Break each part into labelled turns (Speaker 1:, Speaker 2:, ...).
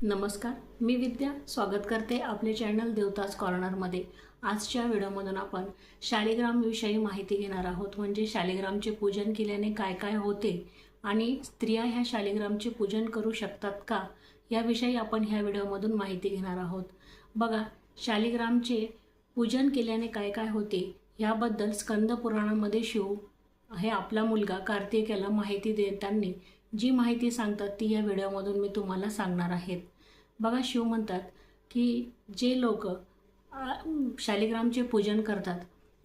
Speaker 1: नमस्कार, मी विद्या स्वागत करते आपले चॅनल देवताज कॉर्नरमध्ये। आजच्या व्हिडिओमधून आपण शालिग्रामविषयी माहिती घेणार आहोत। म्हणजे शालिग्रामचे पूजन केल्याने काय काय होते आणि स्त्रिया ह्या शालिग्रामचे पूजन करू शकतात का याविषयी आपण ह्या व्हिडिओमधून माहिती घेणार आहोत। बघा, शालिग्रामचे पूजन केल्याने काय काय होते याबद्दल स्कंद पुराणामध्ये शिव हे आपला मुलगा कार्तिकेयाला माहिती देताना जी माहिती सांगतात ती या व्हिडिओमधून मी तुम्हाला सांगणार आहे। बघा, शिव म्हणतात की जे लोक शालिग्रामचे पूजन करतात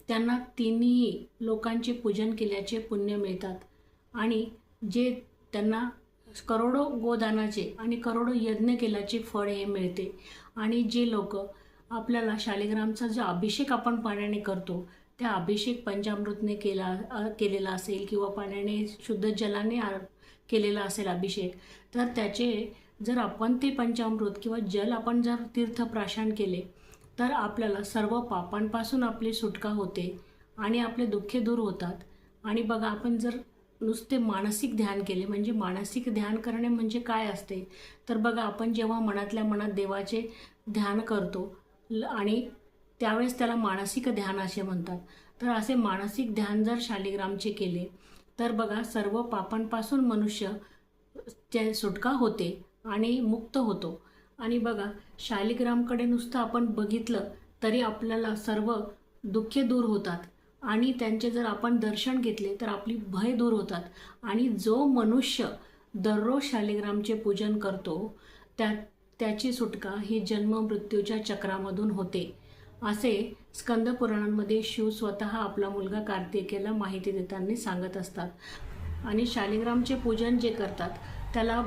Speaker 1: त्यांना तिन्ही लोकांचे पूजन केल्याचे पुण्य मिळतात आणि जे त्यांना करोडो गोदानाचे आणि करोडो यज्ञ केल्याचे फळ हे मिळते। आणि जे लोक आपल्याला शालिग्रामचा जो अभिषेक आपण पाण्याने करतो त्या अभिषेक पंचामृतने केलेला असेल किंवा पाण्याने शुद्ध जलाने केलेला असेल अभिषेक, तर त्याचे जर आपण ते पंचामृत किंवा जल आपण जर तीर्थप्राशन केले तर आपल्याला सर्व पापांपासून आपली सुटका होते आणि आपले दुःखे दूर होतात। आणि बघा, आपण जर नुसते मानसिक ध्यान केले, म्हणजे मानसिक ध्यान करणे म्हणजे काय असते तर बघा, आपण जेव्हा मनातल्या मनात देवाचे ध्यान करतो आणि त्यावेळेस त्याला मानसिक ध्यान असे म्हणतात। तर असे मानसिक ध्यान जर शालिग्रामचे केले तर बघा, सर्व पापांपासून मनुष्य त्या सुटका होते आणि मुक्त होतो। आणि बघा, शालिग्रामकडे नुसतं आपण बघितलं तरी आपल्याला सर्व दुःखे दूर होतात आणि त्यांचे जर आपण दर्शन घेतले तर आपली भय दूर होतात। आणि जो मनुष्य दररोज शालिग्रामचे पूजन करतो त्याची सुटका ही जन्म मृत्यूच्या चक्रामधून होते, असे स्कंद पुराणांमध्ये शिव स्वतः आपला मुलगा कार्तिकेयाला माहिती देताना सांगत असतात। आणि शालिग्रामचे पूजन जे करतात त्याला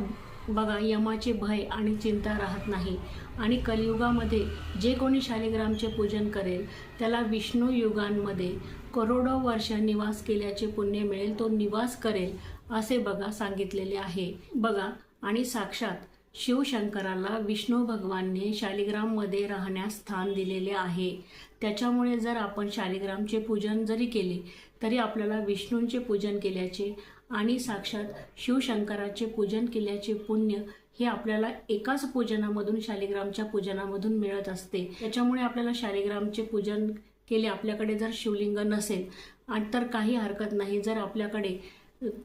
Speaker 1: बघा, यमाचे भय आणि चिंता राहत नाही। आणि कलियुगामध्ये जे कोणी शालिग्रामचे पूजन करेल त्याला विष्णू युगांमध्ये करोडो वर्ष निवास केल्याचे पुण्य मिळेल, तो निवास करेल असे बघा सांगितलेले आहे। बघा, आणि साक्षात शिवशंकराला विष्णू भगवानने शालिग्राममध्ये राहण्यास स्थान दिलेले आहे। त्याच्यामुळे जर आपण शालिग्रामचे पूजन जरी केले तरी आपल्याला विष्णूंचे पूजन केल्याचे आणि साक्षात शिवशंकराचे पूजन केल्याचे पुण्य हे आपल्याला एकाच पूजनामधून शालिग्रामच्या पूजनामधून मिळत असते। त्याच्यामुळे आपल्याला शालिग्रामचे पूजन केले, आपल्याकडे जर शिवलिंग नसेल तर काही हरकत नाही, जर आपल्याकडे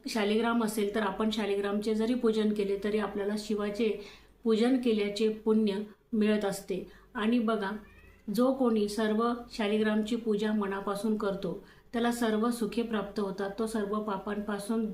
Speaker 1: शालिग्राम असेल तर आपण शालिग्रामचे जरी पूजन केले तरी आपल्याला शिवाचे पूजन केल्याचे पुण्य मिळत असते। आणि बघा, जो कोणी सर्व शालिग्रामची पूजा मनापासून करतो त्याला सर्व सुखे प्राप्त होतात, तो सर्व पापांपासून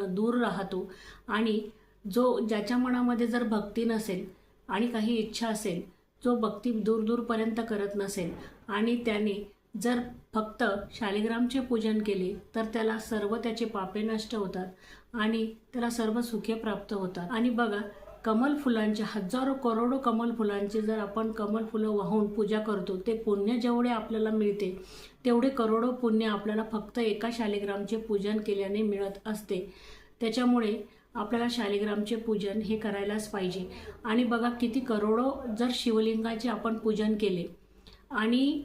Speaker 1: दूर राहतो। आणि ज्याच्या मनामध्ये जर भक्ती नसेल आणि काही इच्छा असेल, जो भक्ती दूर दूरपर्यंत करत नसेल आणि त्याने जर फक्त शालिग्रामचे पूजन केले तर त्याला सर्व त्याचे पापे नष्ट होतात आणि त्याला सर्व सुखे प्राप्त होतात। आणि बघा, कमल फुलांचे हजारो करोडो कमल फुलांचे जर आपण कमल फुलं वाहून पूजा करतो, ते पुण्य जेवढे आपल्याला मिळते तेवढे करोडो पुण्य आपल्याला फक्त एका शालिग्रामचे पूजन केल्याने मिळत असते। त्याच्यामुळे आपल्याला शालिग्रामचे पूजन हे करायलाच पाहिजे। आणि बघा, किती करोडो जर शिवलिंगाचे आपण पूजन केले आणि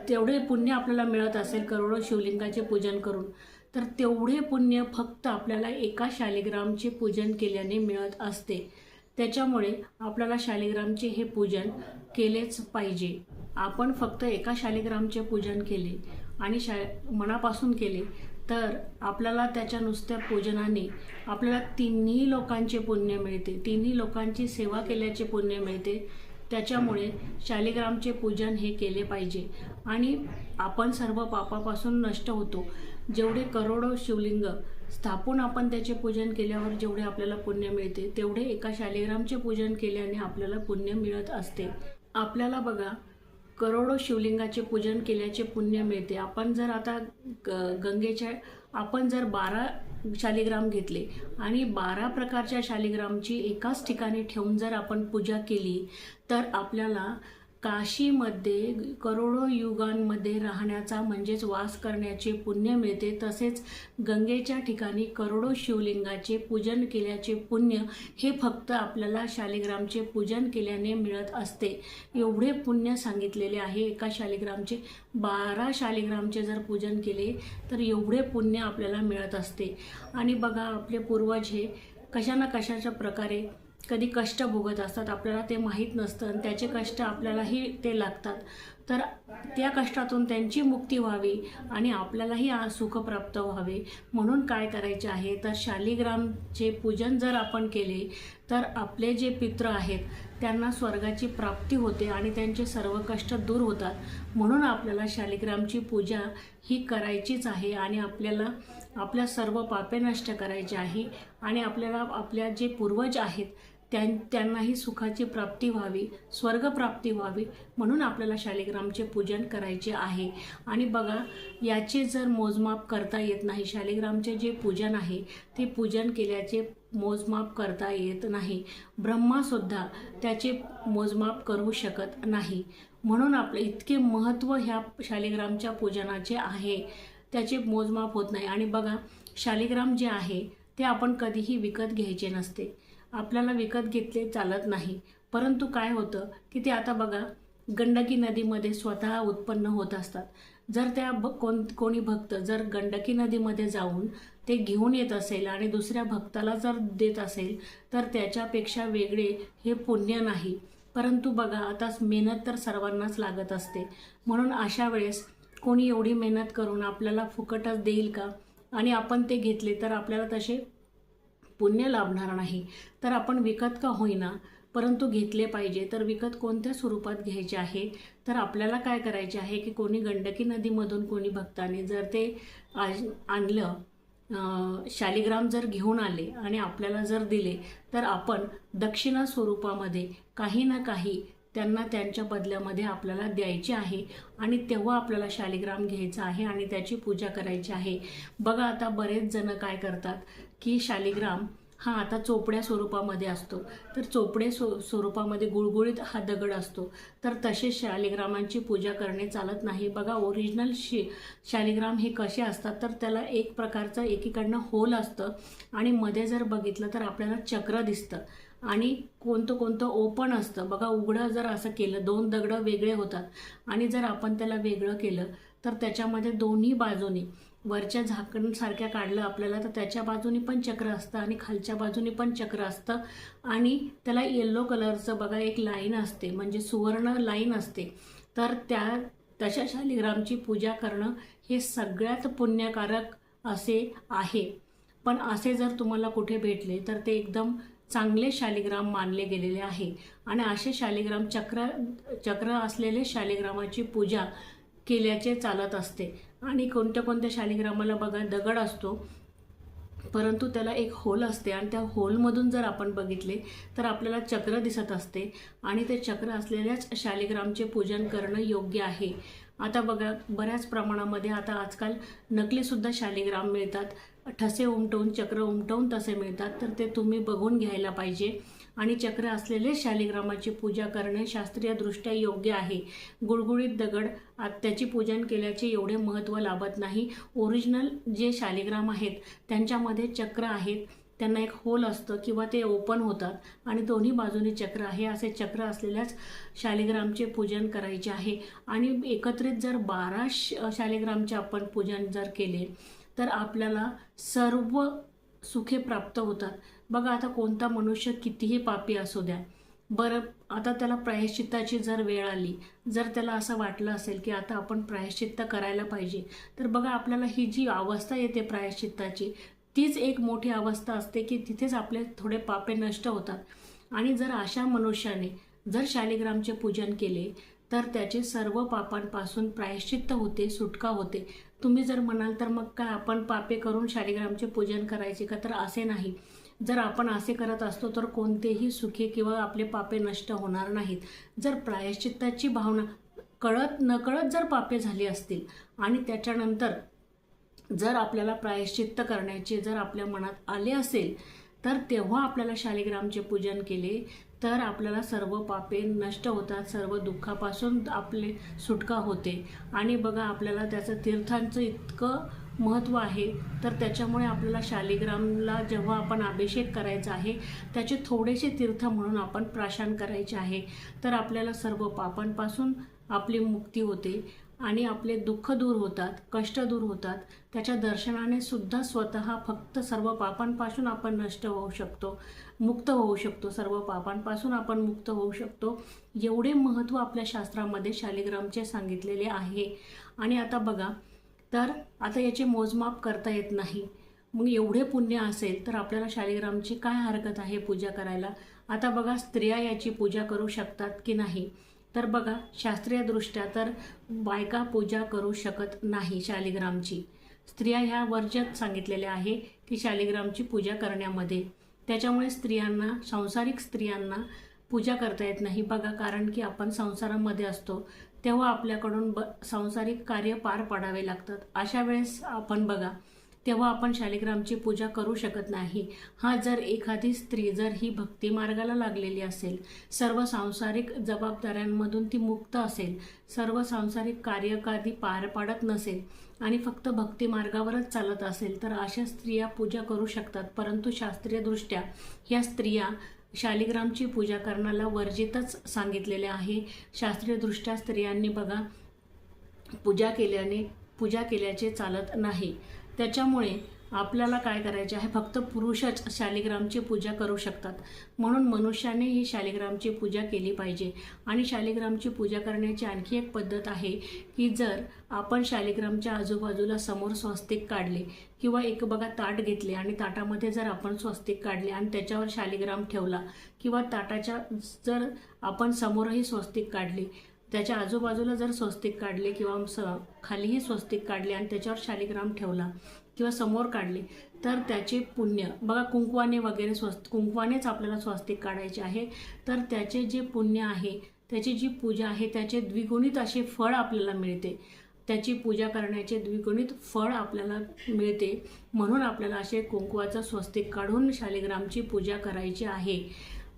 Speaker 1: तेवढे पुण्य आपल्याला मिळत असेल करोडो शिवलिंगाचे पूजन करून, तर तेवढे पुण्य फक्त आपल्याला एका शालिग्रामचे पूजन केल्याने मिळत असते। त्याच्यामुळे आपल्याला शालिग्रामचे हे पूजन केलेच पाहिजे। आपण फक्त एका शालिग्रामचे पूजन केले आणि मनापासून केले तर आपल्याला त्याच्या नुसत्या पूजनाने आपल्याला तिन्ही लोकांचे पुण्य मिळते, तिन्ही लोकांची सेवा केल्याचे पुण्य मिळते। त्याच्यामुळे शालिग्रामचे पूजन हे केले पाहिजे आणि आपण सर्व पापापासून नष्ट होतो। जेवढे करोडो शिवलिंग स्थापून आपण त्याचे पूजन केल्यावर जेवढे आपल्याला पुण्य मिळते तेवढे एका शालिग्रामचे पूजन केल्याने आपल्याला पुण्य मिळत असते। आपल्याला बघा, करोडो शिवलिंगाचे पूजन केल्याचे पुण्य मिळते। आपण जर आता गंगेच्या आपण जर 12 शालिग्राम घेतले आणि 12 प्रकारच्या शालिग्रामची एकाच ठिकाणी ठेवून जर आपण पूजा केली तर आपल्याला काशीमध्ये करोडो युगांमध्ये राहण्याचा म्हणजेच वास करण्याचे पुण्य मिळते। तसेच गंगेच्या ठिकाणी करोडो शिवलिंगाचे पूजन केल्याचे पुण्य हे फक्त आपल्याला शालिग्रामचे पूजन केल्याने मिळत असते। एवढे पुण्य सांगितलेले आहे एका शालिग्रामचे। 12 शालिग्रामचे जर पूजन केले तर एवढे पुण्य आपल्याला मिळत असते। आणि बघा, आपले पूर्वज हे कशा ना कशाच्या प्रकारे कधी कष्ट भोगत असतात, आपल्याला ते माहीत नसतं आणि त्याचे कष्ट आपल्यालाही ते लागतात. तर त्या कष्टातून त्यांची मुक्ती व्हावी आणि आपल्यालाही सुख प्राप्त व्हावे म्हणून काय करायचे आहे, तर शालिग्रामचे पूजन जर आपण केले तर आपले जे पितृ आहेत त्यांना स्वर्गाची प्राप्ती होते आणि त्यांचे सर्व कष्ट दूर होतात. म्हणून आपल्याला शालिग्रामची पूजा ही करायचीच आहे आणि आपल्याला आपल्या सर्व पापे नष्ट करायची आहे आणि आपल्याला आपल्या जे पूर्वज आहेत त्यांनाही सुखाची प्राप्ती व्हावी, स्वर्गप्राप्ती व्हावी म्हणून आपल्याला शालिग्रामचे पूजन करायचे आहे. आणि बघा, याचे जर मोजमाप करता येत नाही, शालिग्रामचे जे पूजन आहे ते पूजन केल्याचे मोजमाप करता येत नाही. ब्रह्मासुद्धा त्याचे मोजमाप करू शकत नाही. म्हणून आपले इतके महत्त्व ह्या शालिग्रामच्या पूजनाचे आहे, त्याचे मोजमाप होत नाही. आणि बघा, शालिग्राम जे आहे ते आपण कधीही विकत घ्यायचे नसते, आपल्याला विकत घेतले चालत नाही. परंतु काय होतं की ते आता बघा, गंडकी नदीमध्ये स्वतः उत्पन्न होत असतात. जर त्या कोणी भक्त जर गंडकी नदीमध्ये जाऊन ते घेऊन येत असेल आणि दुसऱ्या भक्ताला जर देत असेल तर त्याच्यापेक्षा वेगळे हे पुण्य नाही. परंतु बघा, आता मेहनत तर सर्वांनाच लागत असते, म्हणून अशा वेळेस कोणी एवढी मेहनत करून आपल्याला फुकटच देईल का? आणि आपण ते घेतले तर आपल्याला तसे पुण्य लाभणार नाही. तर आपण विकत का होईना परंतु घेतले पाहिजे. तर विकत कोणत्या स्वरूपात घ्यायचे आहे, तर आपल्याला काय करायचे आहे की कोणी गंडकी नदीमधून कोणी भक्ताने जर ते आणलं, शालिग्राम जर घेऊन आले आणि आपल्याला जर दिले तर आपण दक्षिणा स्वरूपामध्ये काही ना काही त्यांना त्यांच्या बदल्यामध्ये आपल्याला द्यायचे आहे आणि तेव्हा आपल्याला शालिग्राम घ्यायचा आहे आणि त्याची पूजा करायची आहे. बघा, आता बरेच जण काय करतात की शालिग्राम हा आता चोपड्या स्वरूपामध्ये असतो, तर चोपडे स्वरूपामध्ये गुळगुळीत हा दगड असतो, तर तसे शालिग्रामांची पूजा करणे चालत नाही. बघा, ओरिजिनल शालिग्राम हे कसे असतात, तर त्याला एक प्रकारचं एकीकडनं होल असतं आणि मध्ये जर बघितलं तर आपल्याला चक्र दिसतं आणि कोणतं ओपन असतं. बघा, उघडं जर असं केलं, दोन दगडं वेगळे होतात आणि जर आपण त्याला वेगळं केलं तर त्याच्यामध्ये दोन्ही बाजूनी वरच्या झाकणसारख्या काढलं आपल्याला तर त्याच्या बाजूनी पण चक्र असतं आणि खालच्या बाजूनी पण चक्र असतं आणि त्याला येलो कलरचं बघा एक लाईन असते, म्हणजे सुवर्ण लाईन असते. तर तशा शालिग्रामची पूजा करणं हे सगळ्यात पुण्यकारक असे आहे. पण असे जर तुम्हाला कुठे भेटले तर ते एकदम चांगले शालिग्राम मानले गेलेले आहे आणि असे शालिग्राम चक्र असलेले शालिग्रामाची पूजा केल्याचे चालत असते. आणि कोणत्या शालिग्रामाला बघा दगड असतो परंतु त्याला एक होल असते आणि त्या होलमधून जर आपण बघितले तर आपल्याला चक्र दिसत असते आणि ते चक्र असलेल्याच शालिग्रामचे पूजन करणं योग्य आहे. आता बघा, बऱ्याच प्रमाणामध्ये आता आजकाल नकलीसुद्धा शालिग्राम मिळतात, ठसे उमटवून चक्र उमटवून तसे मिळतात, तर ते तुम्ही बघून घ्यायला पाहिजे. आणि चक्र असलेले शालिग्रामाची पूजा करणे शास्त्रीयदृष्ट्या योग्य आहे. गुळगुळीत दगड त्याची पूजन केल्याचे एवढे महत्त्व लाभत नाही. ओरिजिनल जे शालिग्राम आहेत त्यांच्यामध्ये चक्र आहेत, त्यांना एक होल असतं किंवा ते ओपन होतात आणि दोन्ही बाजूनी चक्र आहे. असे चक्र असलेल्याच शालिग्रामचे पूजन करायचे आहे. आणि एकत्रित जर 12 शालिग्रामचे आपण पूजन जर केले तर आपल्याला सर्व सुखे प्राप्त होतात. बघा, आता कोणता मनुष्य कितीही पापी असू द्या, बरं आता त्याला प्रायश्चित्ताची जर वेळ आली, जर त्याला असं वाटलं असेल की आता आपण प्रायश्चित्त करायला पाहिजे, तर बघा आपल्याला ही जी अवस्था येते प्रायश्चित्ताची तीच एक मोठी अवस्था असते की तिथेच आपले थोडे पापे नष्ट होतात. आणि जर अशा मनुष्याने जर शालिग्रामचे पूजन केले तर त्याचे सर्व पापांपासून प्रायश्चित्त होते, सुटका होते. तुम्ही जर म्हणाल तर मग काय आपण पापे करून शालिग्रामचे पूजन करायचे का, तर असे नाही. जर आपण असे करत असतो तर कोणतेही सुखे किंवा आपले पापे नष्ट होणार नाहीत. जर प्रायश्चित्ताची भावना कळत नकळत जर पापे झाली असतील आणि त्याच्यानंतर जर आपल्याला प्रायश्चित्त करण्याचे जर आपल्या मनात आले असेल तर तेव्हा आपल्याला शालिग्रामचे पूजन केले तर आपल्याला सर्व पापे नष्ट होतात, सर्व दुःखापासून आपले सुटका होते. आणि बघा, आपल्याला त्याचं तीर्थांचं इतकं महत्त्व आहे, तर त्याच्यामुळे आपल्याला शालिग्रामला जेव्हा आपण अभिषेक करायचा आहे त्याचे थोडेसे तीर्थ म्हणून आपण प्राशन करायचे आहे, तर आपल्याला सर्व पापांपासून आपली मुक्ती होते आणि आपले दुःख दूर होतात, कष्ट दूर होतात. त्याच्या दर्शनाने सुद्धा स्वतः फक्त सर्व पापांपासून आपण नष्ट होऊ शकतो, मुक्त होऊ शकतो, सर्व पापांपासून आपण मुक्त होऊ शकतो. एवढे महत्त्व आपल्या शास्त्रामध्ये शालिग्रामचे सांगितलेले आहे. आणि आता बघा, तर आता याचे मोजमाप करता येत नाही. मग एवढे पुण्य असेल तर आपल्याला शालिग्रामची काय हरकत आहे पूजा करायला. आता बघा, स्त्रिया याची पूजा करू शकतात की नाही, तर बघा शास्त्रीयदृष्ट्या तर बायका पूजा करू शकत नाही शालिग्रामची. स्त्रिया ह्या वर्ज्यात सांगितलेल्या आहे की शालिग्रामची पूजा करण्यामध्ये. त्याच्यामुळे स्त्रियांना, सांसारिक स्त्रियांना पूजा करता येत नाही. बघा, कारण की आपण संसारामध्ये असतो तेव्हा आपल्याकडून सांसारिक कार्य पार पाडावे लागतात. अशा वेळेस आपण बघा, तेव्हा आपण शालिग्रामची पूजा करू शकत नाही. हा, जर एखादी स्त्री जर ही भक्ती मार्गाला लागलेली असेल, सर्व सांसारिक जबाबदाऱ्यांमधून ती मुक्त असेल, सर्व सांसारिक कार्य कधी पार पाडत नसेल आणि फक्त भक्ती मार्गावरच चालत असेल, तर अशा स्त्रिया पूजा करू शकतात. परंतु शास्त्रीयदृष्ट्या या स्त्रिया शालिग्रामची पूजा करण्याला वर्जितच सांगितलेले आहे. शास्त्रीयदृष्ट्या स्त्रियांनी बघा पूजा केल्याचे चालत नाही. त्याच्यामुळे आपल्याला काय करायचे आहे, फक्त पुरुषच शालिग्रामची पूजा करू शकतात. म्हणून मनुष्याने ही शालिग्रामची पूजा केली पाहिजे. आणि शालिग्रामची पूजा करण्याची आणखी एक पद्धत आहे की जर आपण शालिग्रामच्या आजूबाजूला समोर स्वस्तिक काढले किंवा एक बघा ताट घेतले आणि ताटामध्ये जर आपण स्वस्तिक काढले आणि त्याच्यावर शालिग्राम ठेवला, किंवा ताटाच्या जर आपण समोरही स्वस्तिक काढले, त्याच्या आजूबाजूला जर स्वस्तिक काढले किंवा खालीही स्वस्तिक काढले आणि त्याच्यावर शालिग्राम ठेवला किंवा समोर काढले, तर त्याचे पुण्य बघा, कुंकवाने वगैरे कुंकवानेच आपल्याला स्वस्तिक काढायचे आहे, तर त्याचे जे पुण्य आहे, त्याची जी पूजा आहे, त्याचे द्विगुणित असे फळ आपल्याला मिळते. त्याची पूजा करण्याचे द्विगुणित फळ आपल्याला मिळते. म्हणून आपल्याला असे कुंकवाचं स्वस्तिक काढून शालिग्रामची पूजा करायची आहे.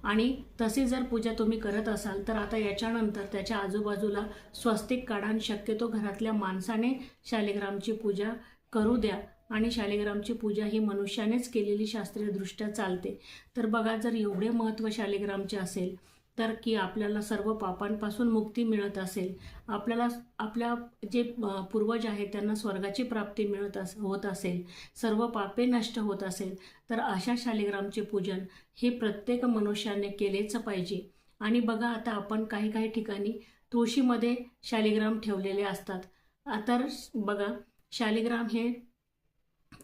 Speaker 1: आणि तशी जर पूजा तुम्ही करत असाल तर आता याच्यानंतर त्याच्या आजूबाजूला स्वस्तिक काढा आणि शक्यतो घरातल्या माणसाने शालिग्रामची पूजा करू द्या. आणि शालिग्रामची पूजा ही मनुष्यानेच केलेली शास्त्रीयदृष्ट्या चालते. तर बघा, जर एवढे महत्त्व शालिग्रामचे असेल तर की आपल्याला सर्व पापांपासून मुक्ती मिळत असेल, आपल्याला आपल्या जे पूर्वज आहेत त्यांना स्वर्गाची प्राप्ती होत असेल, सर्व पापे नष्ट होत असेल, तर अशा शालिग्रामचे पूजन हे प्रत्येक मनुष्याने केलेच पाहिजे. आणि बघा, आता आपण काही ठिकाणी तुळशीमध्ये शालिग्राम ठेवलेले असतात. तर बघा, शालिग्राम हे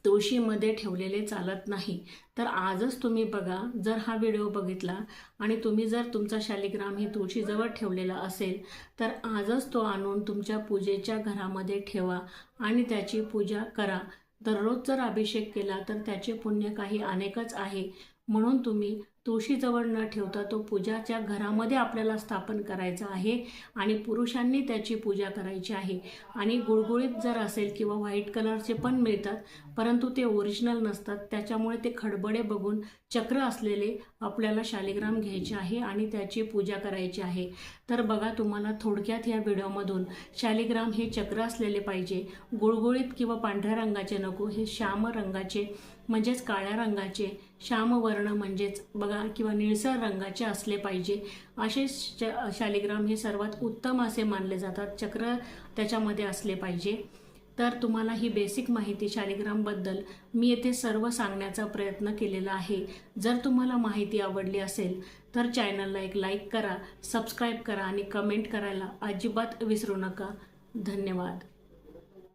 Speaker 1: तुळशीमध्ये ठेवलेले चालत नाही. तर आजच तुम्ही बघा, जर हा व्हिडिओ बघितला आणि तुम्ही जर तुमचा शालिग्राम हे तुळशीजवळ ठेवलेला असेल, तर आजच तो आणून तुमच्या पूजेच्या घरामध्ये ठेवा आणि त्याची पूजा करा. दररोज जर अभिषेक केला तर त्याचे पुण्य काही अनेकच आहे. म्हणून तुम्ही तुळशीजवळ न ठेवता तो पूजाच्या घरामध्ये आपल्याला स्थापन करायचा आहे आणि पुरुषांनी त्याची पूजा करायची आहे. आणि गुळगुळीत जर असेल किंवा व्हाईट कलरचे पण मिळतात, परंतु ते ओरिजिनल नसतात. त्याच्यामुळे ते खडबडे बघून चक्र असलेले आपल्याला शालिग्राम घ्यायचे आहे आणि त्याची पूजा करायची आहे. तर बघा, तुम्हाला थोडक्यात या व्हिडिओमधून शालिग्राम हे चक्र असलेले पाहिजे, गुळगुळीत किंवा पांढऱ्या रंगाचे नको, हे श्याम रंगाचे म्हणजेच काळ्या रंगाचे, श्यामवर्ण म्हणजेच बघा किंवा निळसर रंगाचे असले पाहिजे. असे शालिग्राम हे सर्वात उत्तम असे मानले जातात. चक्र त्याच्यामध्ये असले पाहिजे. तर तुम्हाला ही बेसिक माहिती शालिग्रामबद्दल मी येथे सर्व सांगण्याचा प्रयत्न केलेला आहे. जर तुम्हाला माहिती आवडली असेल तर चॅनलला एक लाईक करा, सबस्क्राईब करा आणि कमेंट करायला अजिबात विसरू नका. धन्यवाद.